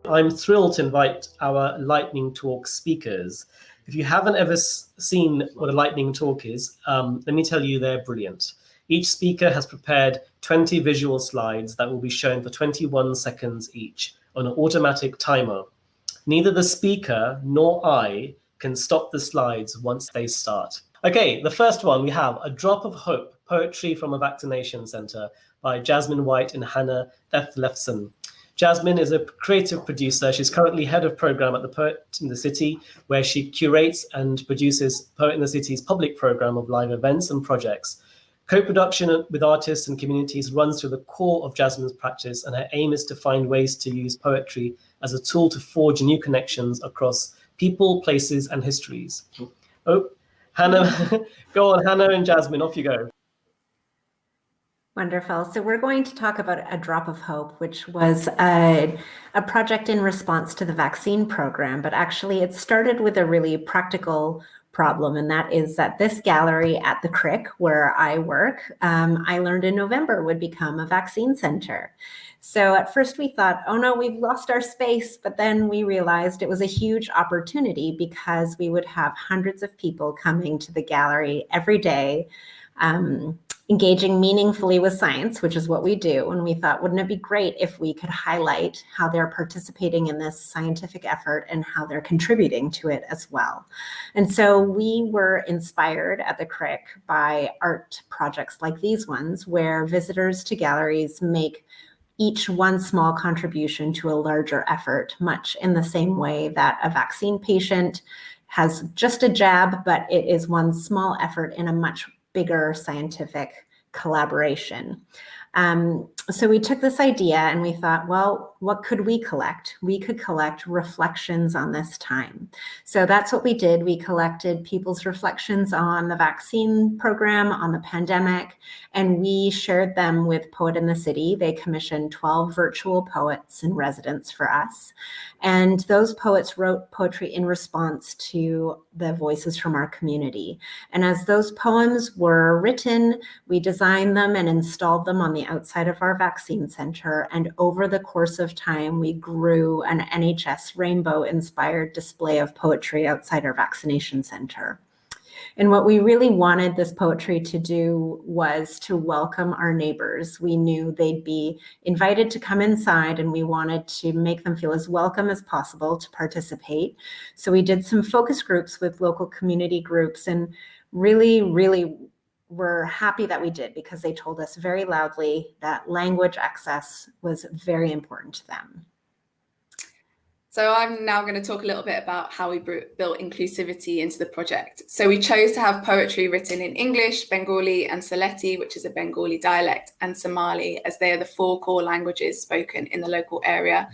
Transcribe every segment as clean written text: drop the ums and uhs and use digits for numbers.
I'm thrilled to invite our lightning talk speakers. If you haven't ever seen what a lightning talk is, let me tell you, they're brilliant. Each speaker has prepared 20 visual slides that will be shown for 21 seconds each on an automatic timer. Neither the speaker nor I can stop the slides once they start. Okay, the first one, we have A Drop of Hope, Poetry from a Vaccination Center by Jasmine White and Hannah Dethlefsen. Jasmine is a creative producer. She's currently head of program at the Poet in the City, where she curates and produces Poet in the City's public program of live events and projects. Co-production with artists and communities runs through the core of Jasmine's practice, and her aim is to find ways to use poetry as a tool to forge new connections across people, places, and histories. Oh, Hannah, go on, Hannah and Jasmine, off you go. Wonderful. So we're going to talk about A Drop of Hope, which was a project in response to the vaccine program, but actually it started with a really practical problem, and that is that this gallery at the Crick, where I work, I learned in November would become a vaccine center. So at first we thought, oh no, we've lost our space, but then we realized it was a huge opportunity because we would have hundreds of people coming to the gallery every day, engaging meaningfully with science, which is what we do. And we thought, wouldn't it be great if we could highlight how they're participating in this scientific effort and how they're contributing to it as well. And so we were inspired at the Crick by art projects like these ones, where visitors to galleries make each one small contribution to a larger effort, much in the same way that a vaccine patient has just a jab, but it is one small effort in a much bigger scientific collaboration. So we took this idea and we thought, well, what could we collect? We could collect reflections on this time. So that's what we did. We collected people's reflections on the vaccine program, on the pandemic, and we shared them with Poet in the City. They commissioned 12 virtual poets in residence for us. And those poets wrote poetry in response to the voices from our community. And as those poems were written, we designed them and installed them on the outside of our vaccine center. And over the course of time, we grew an NHS rainbow-inspired display of poetry outside our vaccination center. And what we really wanted this poetry to do was to welcome our neighbors. We knew they'd be invited to come inside, and we wanted to make them feel as welcome as possible to participate. So we did some focus groups with local community groups, and really we're happy that we did, because they told us very loudly that language access was very important to them. So I'm now going to talk a little bit about how we built inclusivity into the project. So we chose to have poetry written in English, Bengali, and Sylheti, which is a Bengali dialect, and Somali, as they are the 4 core languages spoken in the local area.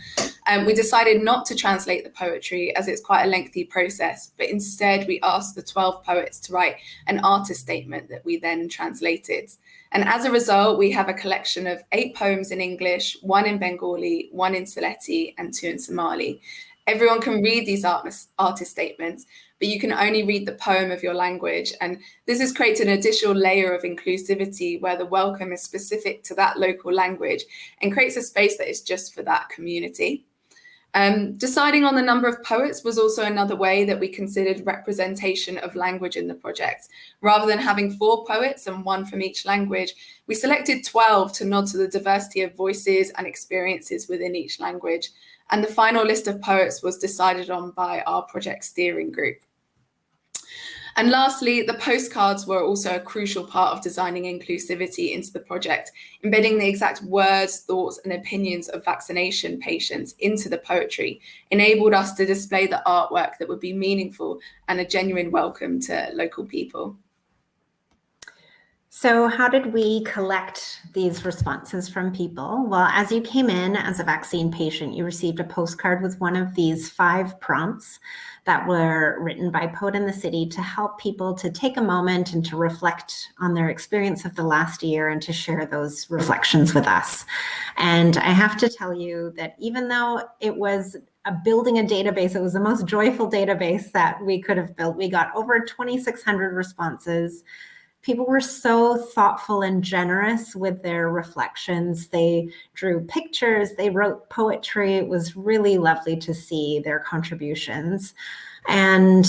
We decided not to translate the poetry, as it's quite a lengthy process, but instead we asked the 12 poets to write an artist statement that we then translated. And as a result, we have a collection of 8 poems in English, 1 in Bengali, 1 in Sylheti, and 2 in Somali. Everyone can read these artist statements, but you can only read the poem of your language. And this has created an additional layer of inclusivity, where the welcome is specific to that local language and creates a space that is just for that community. Deciding on the number of poets was also another way that we considered representation of language in the project. Rather than having 4 poets and 1 from each language, we selected 12 to nod to the diversity of voices and experiences within each language. And the final list of poets was decided on by our project steering group. And lastly, the postcards were also a crucial part of designing inclusivity into the project. Embedding the exact words, thoughts, and opinions of vaccination patients into the poetry enabled us to display the artwork that would be meaningful and a genuine welcome to local people. So how did we collect these responses from people? Well, as you came in as a vaccine patient, you received a postcard with one of these 5 prompts that were written by Poet in the City to help people to take a moment and to reflect on their experience of the last year and to share those reflections with us. And I have to tell you that even though it was building a database, it was the most joyful database that we could have built. We got over 2,600 responses. people were so thoughtful and generous with their reflections. They drew pictures, they wrote poetry. It was really lovely to see their contributions and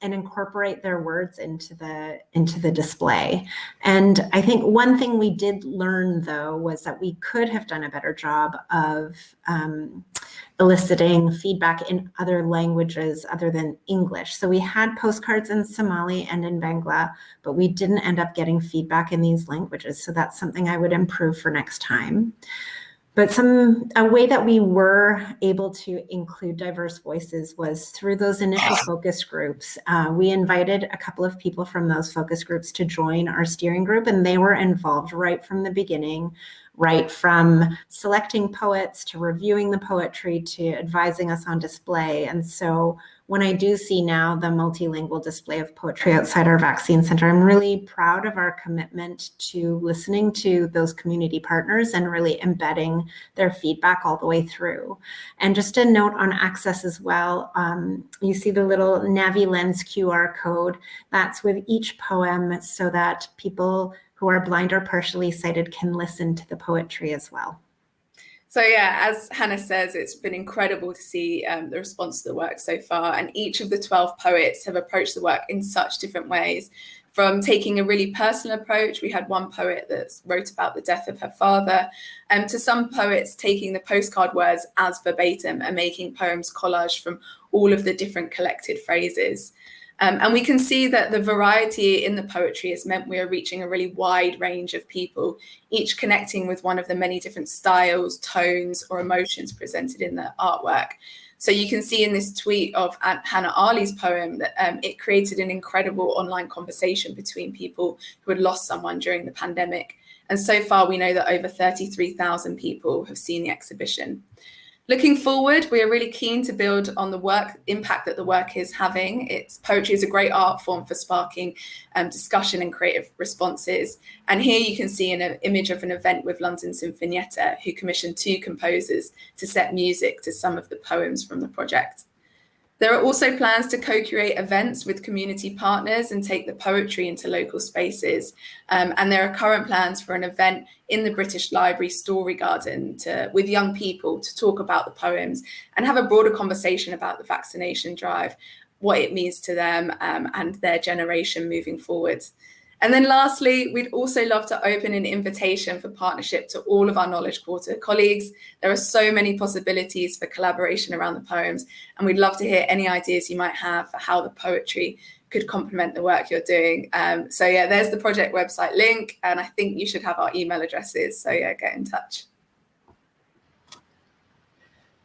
incorporate their words into the display. And I think one thing we did learn, though, was that we could have done a better job of eliciting feedback in other languages other than English. So we had postcards in Somali and in Bangla, but we didn't end up getting feedback in these languages. So that's something I would improve for next time. But a way that we were able to include diverse voices was through those initial focus groups. We invited a couple of people from those focus groups to join our steering group, and they were involved right from the beginning, right from selecting poets to reviewing the poetry to advising us on display. And so when I do see now the multilingual display of poetry outside our vaccine center, I'm really proud of our commitment to listening to those community partners and really embedding their feedback all the way through. And just a note on access as well, you see the little NaviLens QR code. That's with each poem so that people who are blind or partially sighted can listen to the poetry as well. So yeah, as Hannah says, it's been incredible to see the response to the work so far. And each of the 12 poets have approached the work in such different ways. From taking a really personal approach, we had one poet that wrote about the death of her father, to some poets taking the postcard words as verbatim and making poems collage from all of the different collected phrases. And we can see that the variety in the poetry has meant we are reaching a really wide range of people, each connecting with one of the many different styles, tones, or emotions presented in the artwork. So you can see in this tweet of Hannah Ali's poem that it created an incredible online conversation between people who had lost someone during the pandemic. And so far, we know that over 33,000 people have seen the exhibition. Looking forward, we are really keen to build on the impact that the work is having. Poetry is a great art form for sparking discussion and creative responses. And here you can see an image of an event with London Sinfonietta, who commissioned 2 composers to set music to some of the poems from the project. There are also plans to co-create events with community partners and take the poetry into local spaces. And there are current plans for an event in the British Library Story Garden with young people to talk about the poems and have a broader conversation about the vaccination drive, what it means to them and their generation moving forward. And then lastly, we'd also love to open an invitation for partnership to all of our Knowledge Quarter colleagues. There are so many possibilities for collaboration around the poems, and we'd love to hear any ideas you might have for how the poetry could complement the work you're doing. So yeah, there's the project website link, and I think you should have our email addresses. So yeah, get in touch.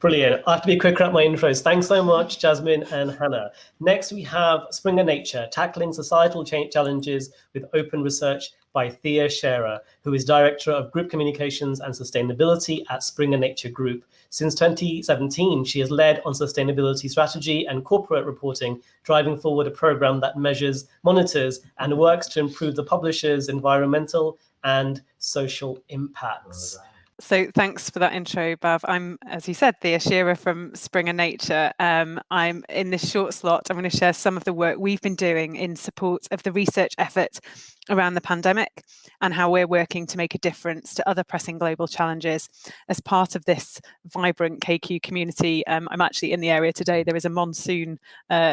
Brilliant. I have to be quicker at my intros. Thanks so much, Jasmine and Hannah. Next, we have Springer Nature, Tackling Societal Challenges with Open Research by Thea Scherer, who is Director of Group Communications and Sustainability at Springer Nature Group. Since 2017, she has led on sustainability strategy and corporate reporting, driving forward a program that measures, monitors, and works to improve the publisher's environmental and social impacts. So thanks for that intro, Bav. I'm, as you said, Thea Scherer from Springer Nature. I'm in this short slot. I'm going to share some of the work we've been doing in support of the research effort around the pandemic and how we're working to make a difference to other pressing global challenges as part of this vibrant KQ community. I'm actually in the area today. There is a monsoon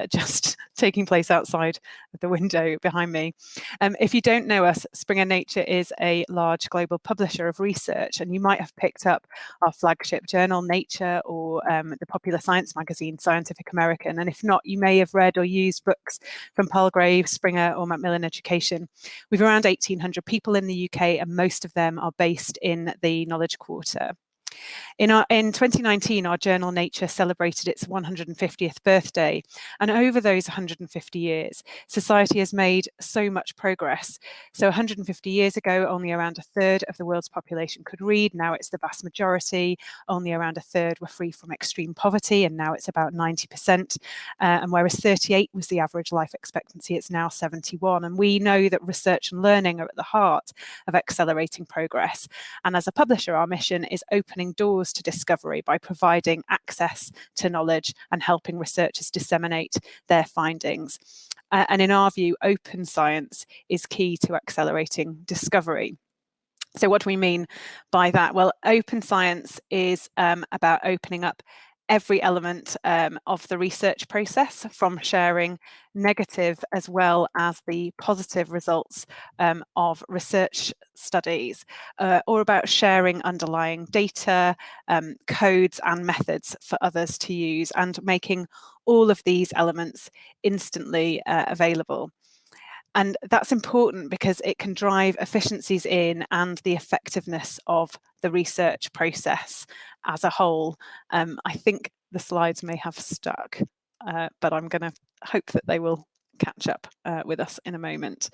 just taking place outside of the window behind me. If you don't know us, Springer Nature is a large global publisher of research, and you might have picked up our flagship journal, Nature, or the popular science magazine, Scientific American. And if not, you may have read or used books from Palgrave, Springer, or Macmillan Education. We've around 1,800 people in the UK, and most of them are based in the Knowledge Quarter. In 2019, our journal Nature celebrated its 150th birthday, and over those 150 years, society has made so much progress. So 150 years ago, only around a third of the world's population could read. Now it's the vast majority. Only around a third were free from extreme poverty, and now it's about 90%. And whereas 38 was the average life expectancy, it's now 71. And we know that research and learning are at the heart of accelerating progress. And as a publisher, our mission is opening doors to discovery by providing access to knowledge and helping researchers disseminate their findings. And in our view, open science is key to accelerating discovery. So what do we mean by that? Well, open science is about opening up every element of the research process, from sharing negative as well as the positive results of research studies, or about sharing underlying data, codes and methods for others to use, and making all of these elements instantly available. And that's important because it can drive efficiencies in and the effectiveness of the research process as a whole. I think the slides may have stuck, but I'm going to hope that they will catch up with us in a moment.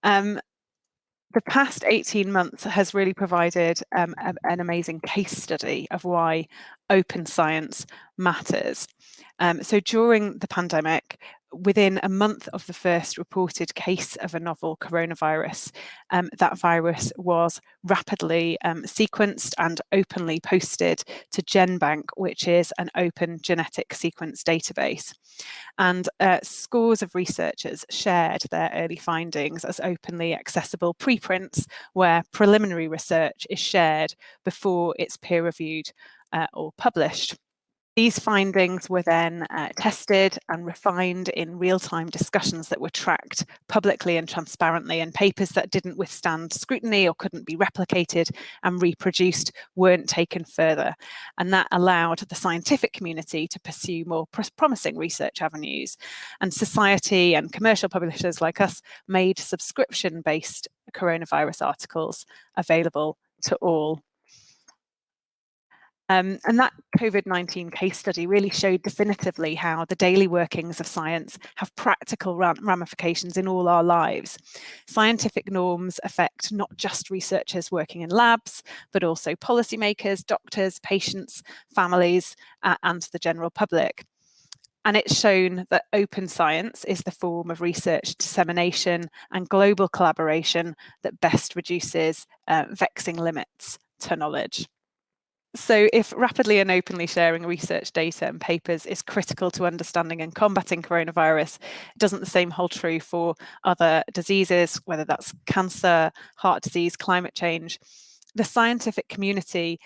The past 18 months has really provided an amazing case study of why open science matters. So during the pandemic, within a month of the first reported case of a novel coronavirus, that virus was rapidly sequenced and openly posted to GenBank, which is an open genetic sequence database. And scores of researchers shared their early findings as openly accessible preprints, where preliminary research is shared before it's peer-reviewed or published. These findings were then tested and refined in real-time discussions that were tracked publicly and transparently, and papers that didn't withstand scrutiny or couldn't be replicated and reproduced weren't taken further. And that allowed the scientific community to pursue more promising research avenues. And society and commercial publishers like us made subscription-based coronavirus articles available to all. And that COVID-19 case study really showed definitively how the daily workings of science have practical ramifications in all our lives. Scientific norms affect not just researchers working in labs, but also policymakers, doctors, patients, families, and the general public. And it's shown that open science is the form of research dissemination and global collaboration that best reduces vexing limits to knowledge. So if rapidly and openly sharing research data and papers is critical to understanding and combating coronavirus, doesn't the same hold true for other diseases, whether that's cancer, heart disease, climate change? The scientific community,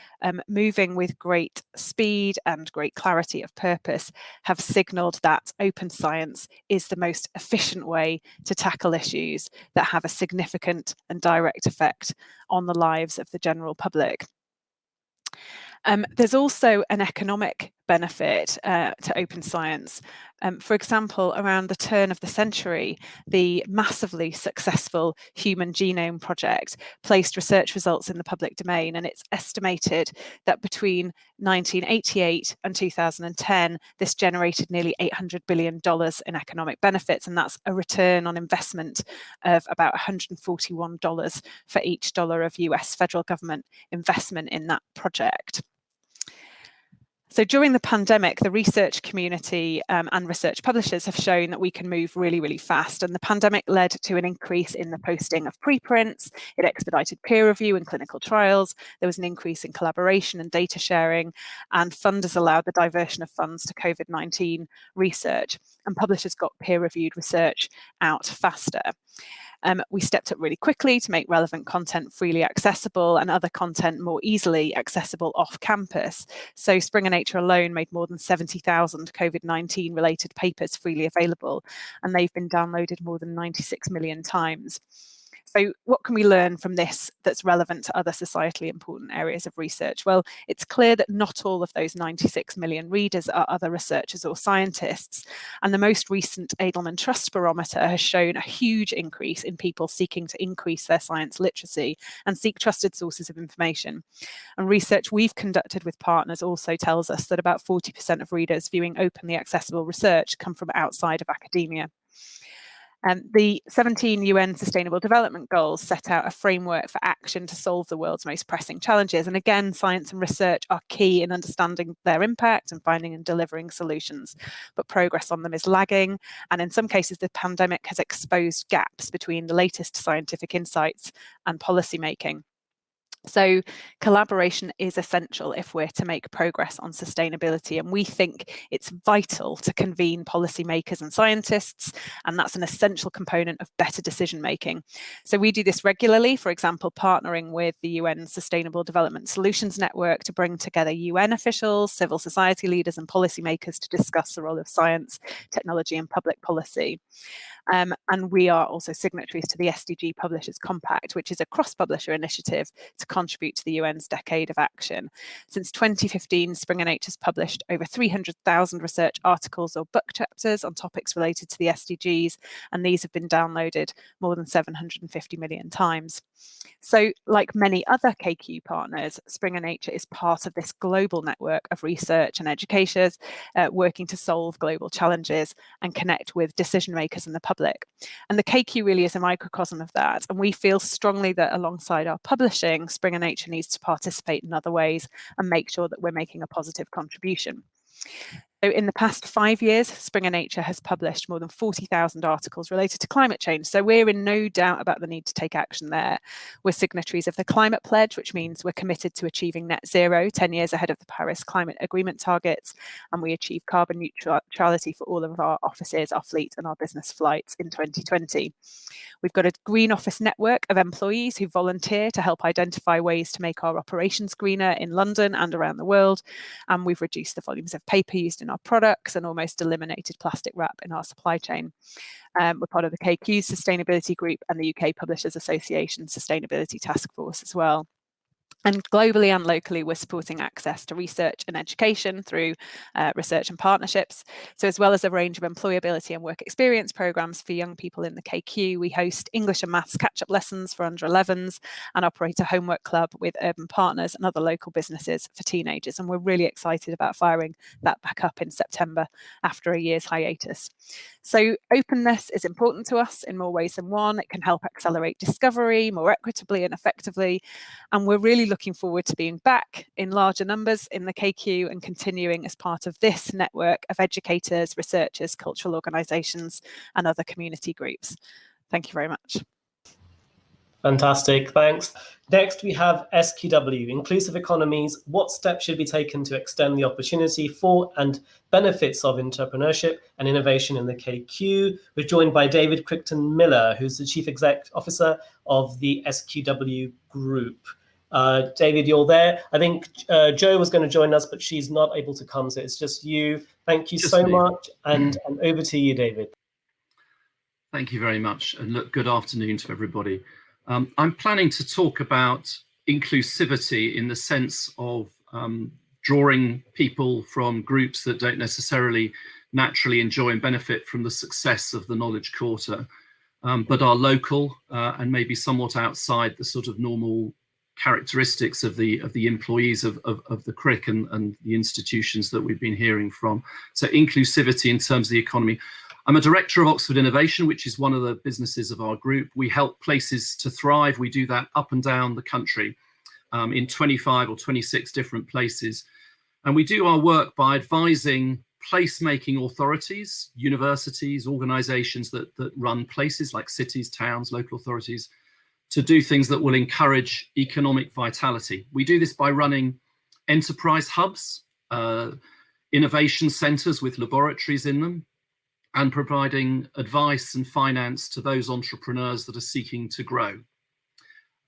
moving with great speed and great clarity of purpose, have signalled that open science is the most efficient way to tackle issues that have a significant and direct effect on the lives of the general public. There's also an economic benefit to open science. For example, around the turn of the century, the massively successful Human Genome Project placed research results in the public domain, and it's estimated that between 1988 and 2010, this generated nearly $800 billion in economic benefits, and that's a return on investment of about $141 for each dollar of US federal government investment in that project. So during the pandemic, the research community and research publishers have shown that we can move really, really fast. And the pandemic led to an increase in the posting of preprints. It expedited peer review and clinical trials. There was an increase in collaboration and data sharing, and funders allowed the diversion of funds to COVID-19 research. And publishers got peer-reviewed research out faster. We stepped up really quickly to make relevant content freely accessible and other content more easily accessible off campus. So Springer Nature alone made more than 70,000 COVID-19 related papers freely available, and they've been downloaded more than 96 million times. So what can we learn from this that's relevant to other societally important areas of research? Well, it's clear that not all of those 96 million readers are other researchers or scientists. And the most recent Edelman Trust Barometer has shown a huge increase in people seeking to increase their science literacy and seek trusted sources of information. And research we've conducted with partners also tells us that about 40% of readers viewing openly accessible research come from outside of academia. The 17 UN Sustainable Development Goals set out a framework for action to solve the world's most pressing challenges. And again, science and research are key in understanding their impact and finding and delivering solutions. But progress on them is lagging. And in some cases, the pandemic has exposed gaps between the latest scientific insights and policy making. So collaboration is essential if we're to make progress on sustainability, and we think it's vital to convene policymakers and scientists, and that's an essential component of better decision making. So we do this regularly, for example, partnering with the UN Sustainable Development Solutions Network to bring together UN officials, civil society leaders and policymakers to discuss the role of science, technology and public policy. And we are also signatories to the SDG Publishers Compact, which is a cross-publisher initiative to contribute to the UN's Decade of Action. Since 2015, Springer Nature has published over 300,000 research articles or book chapters on topics related to the SDGs, and these have been downloaded more than 750 million times. So, like many other KQ partners, Springer Nature is part of this global network of research and educators working to solve global challenges and connect with decision makers and the public. And the KQ really is a microcosm of that. And we feel strongly that alongside our publishing, Springer Nature needs to participate in other ways and make sure that we're making a positive contribution. So in the past 5 years, Springer Nature has published more than 40,000 articles related to climate change. So we're in no doubt about the need to take action there. We're signatories of the Climate Pledge, which means we're committed to achieving net zero 10 years ahead of the Paris Climate Agreement targets. And we achieve carbon neutrality for all of our offices, our fleet and our business flights in 2020. We've got a green office network of employees who volunteer to help identify ways to make our operations greener in London and around the world. And we've reduced the volumes of paper used in our products and almost eliminated plastic wrap in our supply chain. We're part of the KQ Sustainability Group and the UK Publishers Association Sustainability Task Force as well. And globally and locally, we're supporting access to research and education through research and partnerships. So as well as a range of employability and work experience programs for young people in the KQ, we host English and maths catch-up lessons for under 11s and operate a homework club with urban partners and other local businesses for teenagers. And we're really excited about firing that back up in September after a year's hiatus. So openness is important to us in more ways than one. It can help accelerate discovery more equitably and effectively. And we're really looking forward to being back in larger numbers in the KQ and continuing as part of this network of educators, researchers, cultural organisations and other community groups. Thank you very much. Fantastic, thanks. Next, we have SQW, Inclusive Economies. What steps should be taken to extend the opportunity for and benefits of entrepreneurship and innovation in the KQ? We're joined by David Crichton Miller, who's the Chief Exec Officer of the SQW Group. David, you're there. I think Jo was going to join us, but she's not able to come, so it's just you. Thank you so much, and over to you, David. Thank you very much, and look, good afternoon to everybody. I'm planning to talk about inclusivity in the sense of drawing people from groups that don't necessarily naturally enjoy and benefit from the success of the Knowledge Quarter, but are local and maybe somewhat outside the sort of normal characteristics of the employees of the CRIC and the institutions that we've been hearing from. So inclusivity in terms of the economy. I'm a director of Oxford Innovation, which is one of the businesses of our group. We help places to thrive. We do that up and down the country in 25 or 26 different places. And we do our work by advising placemaking authorities, universities, organizations that run places like cities, towns, local authorities, to do things that will encourage economic vitality. We do this by running enterprise hubs, innovation centers with laboratories in them, and providing advice and finance to those entrepreneurs that are seeking to grow.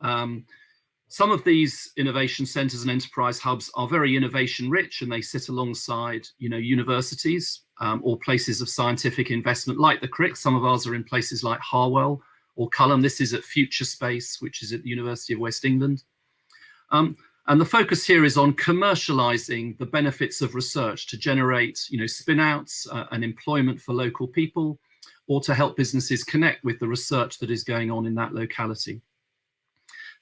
Some of these innovation centers and enterprise hubs are very innovation rich, and they sit alongside, universities or places of scientific investment like the CRIC. Some of ours are in places like Harwell or Culham. This is at Future Space, which is at the University of West England. And the focus here is on commercializing the benefits of research to generate, spin-outs and employment for local people, or to help businesses connect with the research that is going on in that locality.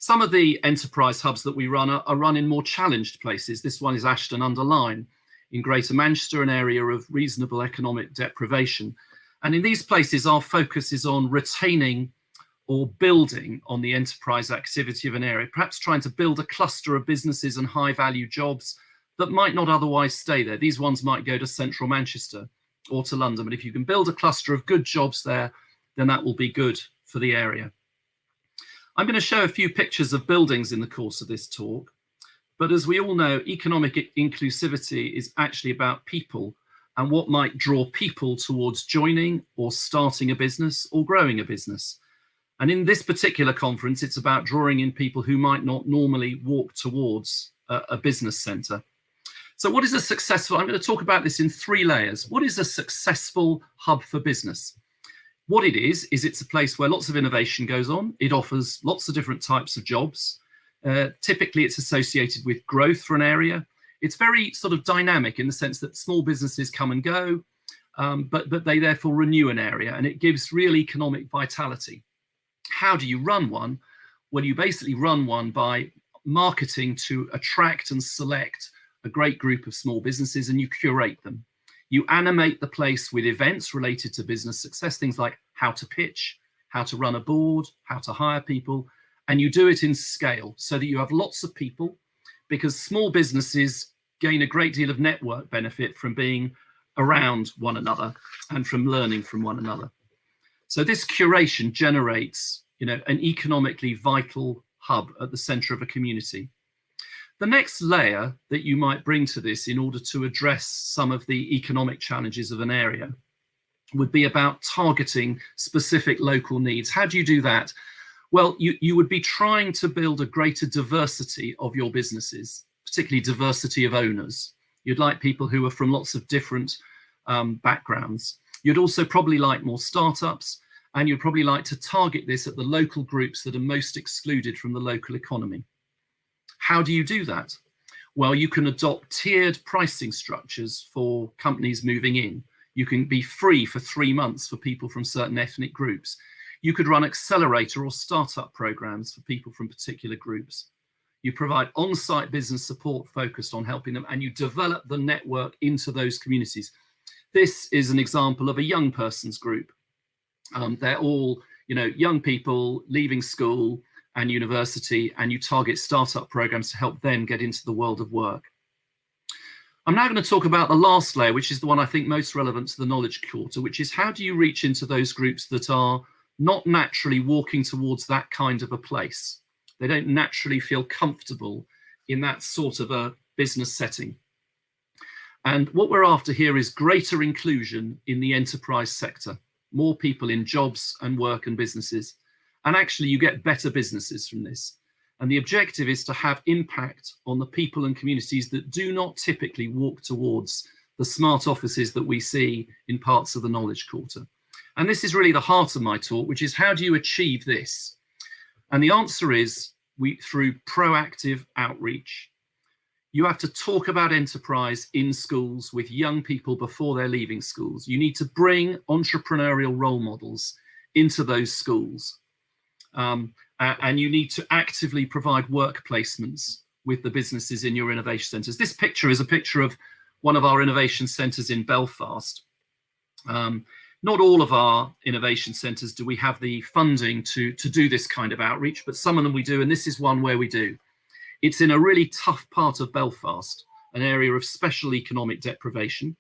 Some of the enterprise hubs that we run are run in more challenged places. This one is Ashton-under-Lyne in Greater Manchester, an area of reasonable economic deprivation. And in these places, our focus is on retaining or building on the enterprise activity of an area, perhaps trying to build a cluster of businesses and high value jobs that might not otherwise stay there. These ones might go to central Manchester or to London, but if you can build a cluster of good jobs there, then that will be good for the area. I'm going to show a few pictures of buildings in the course of this talk, but as we all know, economic inclusivity is actually about people and what might draw people towards joining or starting a business or growing a business. And in this particular conference, it's about drawing in people who might not normally walk towards a business centre. So what is a successful, I'm going to talk about this in 3 layers. What is a successful hub for business? What it is it's a place where lots of innovation goes on. It offers lots of different types of jobs. Typically, it's associated with growth for an area. It's very sort of dynamic in the sense that small businesses come and go, but they therefore renew an area, and it gives real economic vitality. How do you run one? Well, you basically run one by marketing to attract and select a great group of small businesses, and you curate them. You animate the place with events related to business success, things like how to pitch, how to run a board, how to hire people, and you do it in scale so that you have lots of people, because small businesses gain a great deal of network benefit from being around one another and from learning from one another. So this curation generates, an economically vital hub at the center of a community. The next layer that you might bring to this in order to address some of the economic challenges of an area would be about targeting specific local needs. How do you do that? Well, you would be trying to build a greater diversity of your businesses, particularly diversity of owners. You'd like people who are from lots of different backgrounds. You'd also probably like more startups, and you'd probably like to target this at the local groups that are most excluded from the local economy. How do you do that? Well, you can adopt tiered pricing structures for companies moving in. You can be free for 3 months for people from certain ethnic groups. You could run accelerator or startup programs for people from particular groups. You provide on-site business support focused on helping them, and you develop the network into those communities. This is an example of a young person's group. They're all, young people leaving school and university, and you target startup programs to help them get into the world of work. I'm now going to talk about the last layer, which is the one I think most relevant to the Knowledge Quarter, which is how do you reach into those groups that are not naturally walking towards that kind of a place? They don't naturally feel comfortable in that sort of a business setting. And what we're after here is greater inclusion in the enterprise sector, more people in jobs and work and businesses. And actually you get better businesses from this. And the objective is to have impact on the people and communities that do not typically walk towards the smart offices that we see in parts of the Knowledge Quarter. And this is really the heart of my talk, which is how do you achieve this? And the answer is through proactive outreach. You have to talk about enterprise in schools with young people before they're leaving schools. You need to bring entrepreneurial role models into those schools. And you need to actively provide work placements with the businesses in your innovation centres. This picture is a picture of one of our innovation centres in Belfast. Not all of our innovation centres do we have the funding to do this kind of outreach, but some of them we do, and this is one where we do. It's in a really tough part of Belfast, an area of special economic deprivation.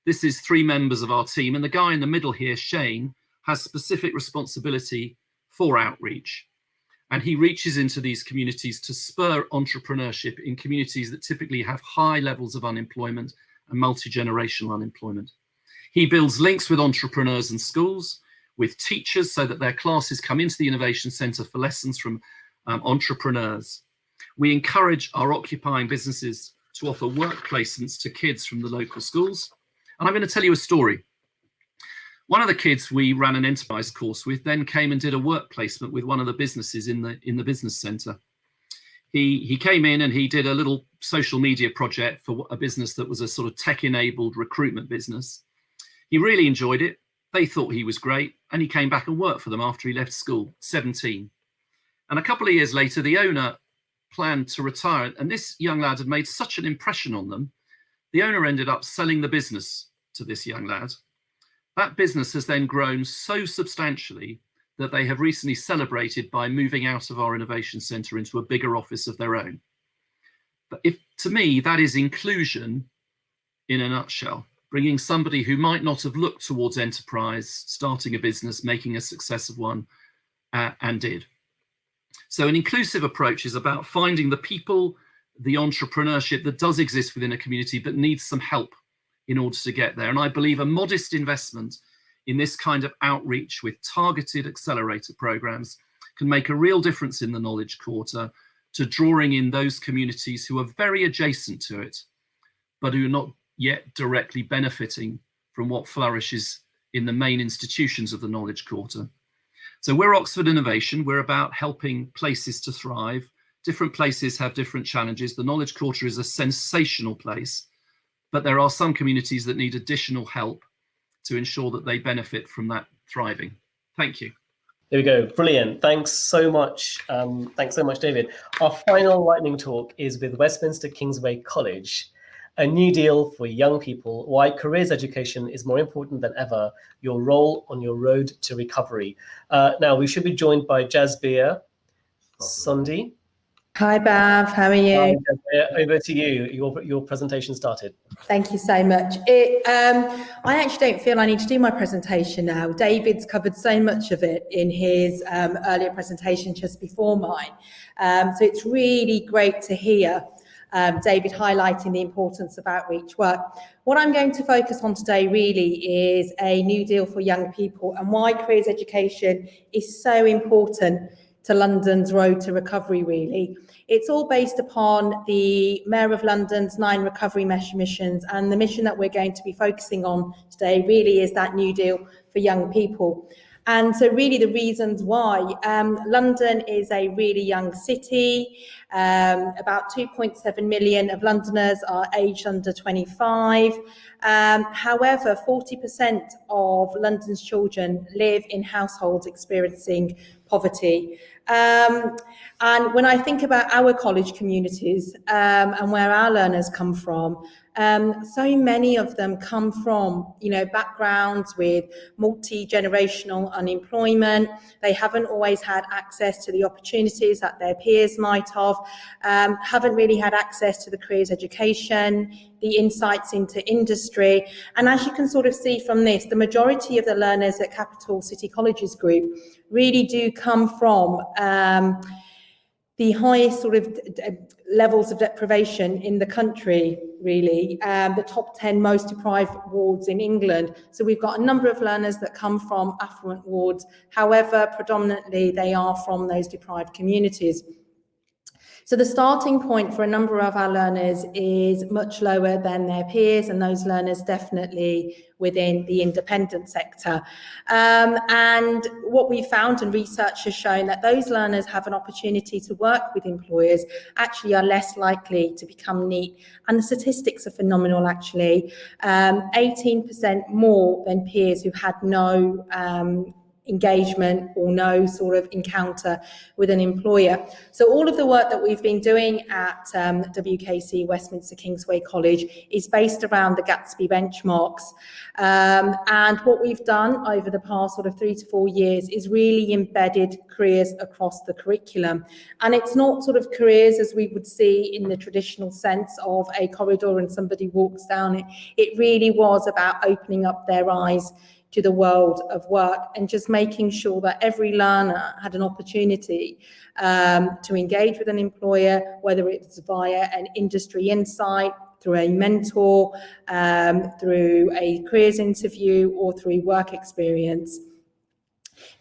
This is 3 members of our team, and the guy in the middle here, Shane, has specific responsibility for outreach. And he reaches into these communities to spur entrepreneurship in communities that typically have high levels of unemployment and multi-generational unemployment. He builds links with entrepreneurs and schools, with teachers, so that their classes come into the Innovation Centre for lessons from entrepreneurs. We encourage our occupying businesses to offer work placements to kids from the local schools. And I'm going to tell you a story. One of the kids we ran an enterprise course with then came and did a work placement with one of the businesses in the business centre. He came in and he did a little social media project for a business that was a sort of tech-enabled recruitment business. He really enjoyed it. They thought he was great, and he came back and worked for them after he left school, 17. And a couple of years later, the owner planned to retire, and this young lad had made such an impression on them, the owner ended up selling the business to this young lad. That business has then grown so substantially that they have recently celebrated by moving out of our innovation centre into a bigger office of their own. But to me, that is inclusion in a nutshell, bringing somebody who might not have looked towards enterprise, starting a business, making a success of one, and did. So an inclusive approach is about finding the people, the entrepreneurship that does exist within a community but needs some help in order to get there. And I believe a modest investment in this kind of outreach with targeted accelerator programs can make a real difference in the Knowledge Quarter to drawing in those communities who are very adjacent to it, but who are not yet directly benefiting from what flourishes in the main institutions of the Knowledge Quarter. So we're Oxford Innovation. We're about helping places to thrive. Different places have different challenges. The Knowledge Quarter is a sensational place, but there are some communities that need additional help to ensure that they benefit from that thriving. Thank you. There we go. Brilliant. Thanks so much. Thanks so much, David. Our final lightning talk is with Westminster Kingsway College, a new deal for young people, why careers education is more important than ever, your role on your road to recovery. Now, we should be joined by Jasbir Sundhi. Hi, Bav. How are you? Hi, Jasbir. Over to you. Your presentation started. Thank you so much. I actually don't feel I need to do my presentation now. David's covered so much of it in his earlier presentation just before mine. So it's really great to hear David highlighting the importance of outreach work. What I'm going to focus on today really is a new deal for young people and why careers education is so important to London's road to recovery, really. It's all based upon the Mayor of London's 9 recovery missions, and the mission that we're going to be focusing on today really is that new deal for young people. And so really the reasons why, London is a really young city. About 2.7 million of Londoners are aged under 25. However, 40% of London's children live in households experiencing poverty. And when I think about our college communities and where our learners come from, so many of them come from, backgrounds with multi-generational unemployment. They haven't always had access to the opportunities that their peers might have, haven't really had access to the careers education, the insights into industry. And as you can sort of see from this, the majority of the learners at Capital City Colleges Group really do come from the highest sort of levels of deprivation in the country, really, the top 10 most deprived wards in England. So we've got a number of learners that come from affluent wards. However, predominantly they are from those deprived communities. So the starting point for a number of our learners is much lower than their peers, and those learners definitely within the independent sector. And what we found and research has shown that those learners have an opportunity to work with employers actually are less likely to become NEET. And the statistics are phenomenal, actually. 18% more than peers who had no engagement or no sort of encounter with an employer. So all of the work that we've been doing at WKC, Westminster Kingsway College, is based around the Gatsby benchmarks. And what we've done over the past sort of 3 to 4 years is really embedded careers across the curriculum. And it's not sort of careers as we would see in the traditional sense of a corridor and somebody walks down it. It really was about opening up their eyes to the world of work and just making sure that every learner had an opportunity to engage with an employer, whether it's via an industry insight, through a mentor, through a careers interview, or through work experience.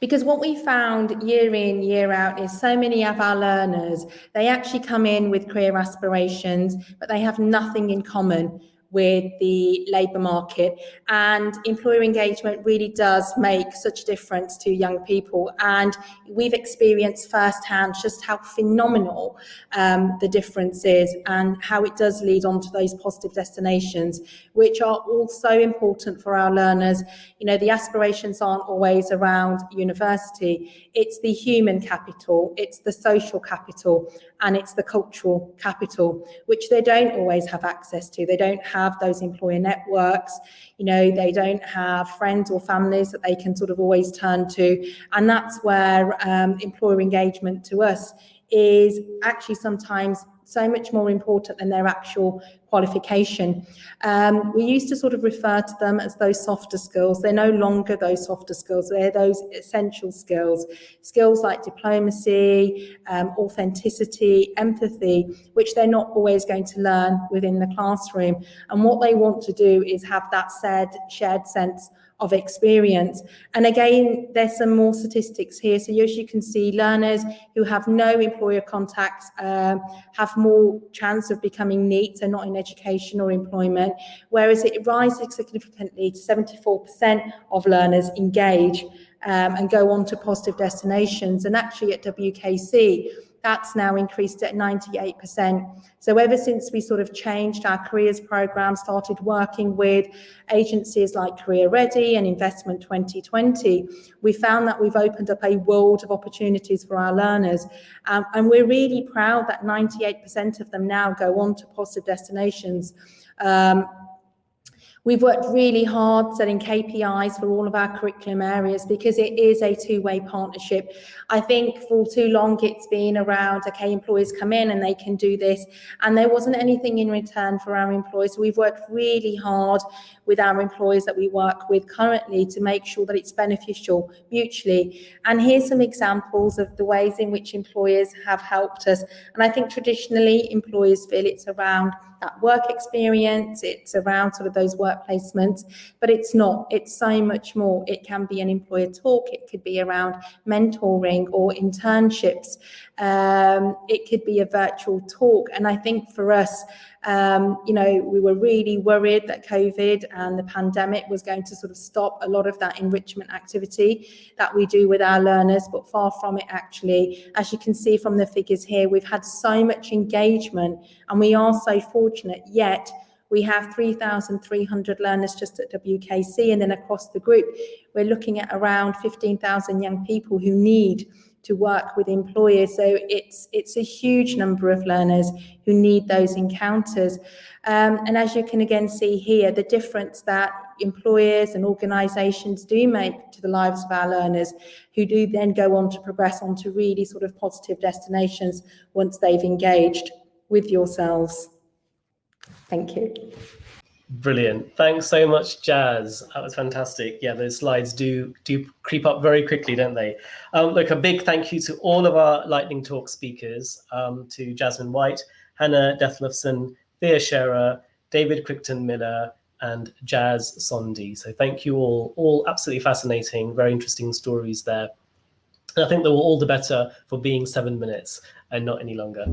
Because what we found year in, year out is so many of our learners, they actually come in with career aspirations, but they have nothing in common with the labour market, and employer engagement really does make such a difference to young people. And we've experienced firsthand just how phenomenal the difference is and how it does lead on to those positive destinations, which are also important for our learners. The aspirations aren't always around university. It's the human capital, it's the social capital, and it's the cultural capital, which they don't always have access to. They don't have those employer networks, they don't have friends or families that they can sort of always turn to. And that's where employer engagement to us is actually sometimes so much more important than their actual qualification. We used to sort of refer to them as those softer skills. They're no longer those softer skills. They're those essential skills. Skills like diplomacy, authenticity, empathy, which they're not always going to learn within the classroom. And what they want to do is have that shared sense of experience. And again, there's some more statistics here. So as you can see, learners who have no employer contacts have more chance of becoming NEET, so not in education or employment, whereas it rises significantly to 74% of learners engage and go on to positive destinations. And actually at WKC, that's now increased at 98%. So ever since we sort of changed our careers program, started working with agencies like Career Ready and Investment 2020, we found that we've opened up a world of opportunities for our learners. And we're really proud that 98% of them now go on to positive destinations. We've worked really hard setting KPIs for all of our curriculum areas because it is a two-way partnership. I think for too long it's been around, okay, employers come in and they can do this, and there wasn't anything in return for our employees. So we've worked really hard with our employers that we work with currently to make sure that it's beneficial mutually. And here's some examples of the ways in which employers have helped us. And I think traditionally employers feel it's around that work experience, it's around sort of those work placements, but it's not. It's so much more. It can be an employer talk, it could be around mentoring or internships, it could be a virtual talk. And I think for us, we were really worried that COVID and the pandemic was going to sort of stop a lot of that enrichment activity that we do with our learners, but far from it actually. As you can see from the figures here, we've had so much engagement and we are so fortunate, yet we have 3,300 learners just at WKC, and then across the group, we're looking at around 15,000 young people who need to work with employers. So it's a huge number of learners who need those encounters. And as you can again see here, the difference that employers and organisations do make to the lives of our learners, who do then go on to progress on to really sort of positive destinations once they've engaged with yourselves. Thank you. Brilliant. Thanks so much, Jazz. That was fantastic. Yeah, those slides do creep up very quickly, don't they? Look, a big thank you to all of our Lightning Talk speakers, to Jasmine White, Hannah Dethlefsen, Thea Scherer, David Crichton-Miller, and Jazz Sondi. So thank you all absolutely fascinating, very interesting stories there. And I think they were all the better for being 7 minutes and not any longer.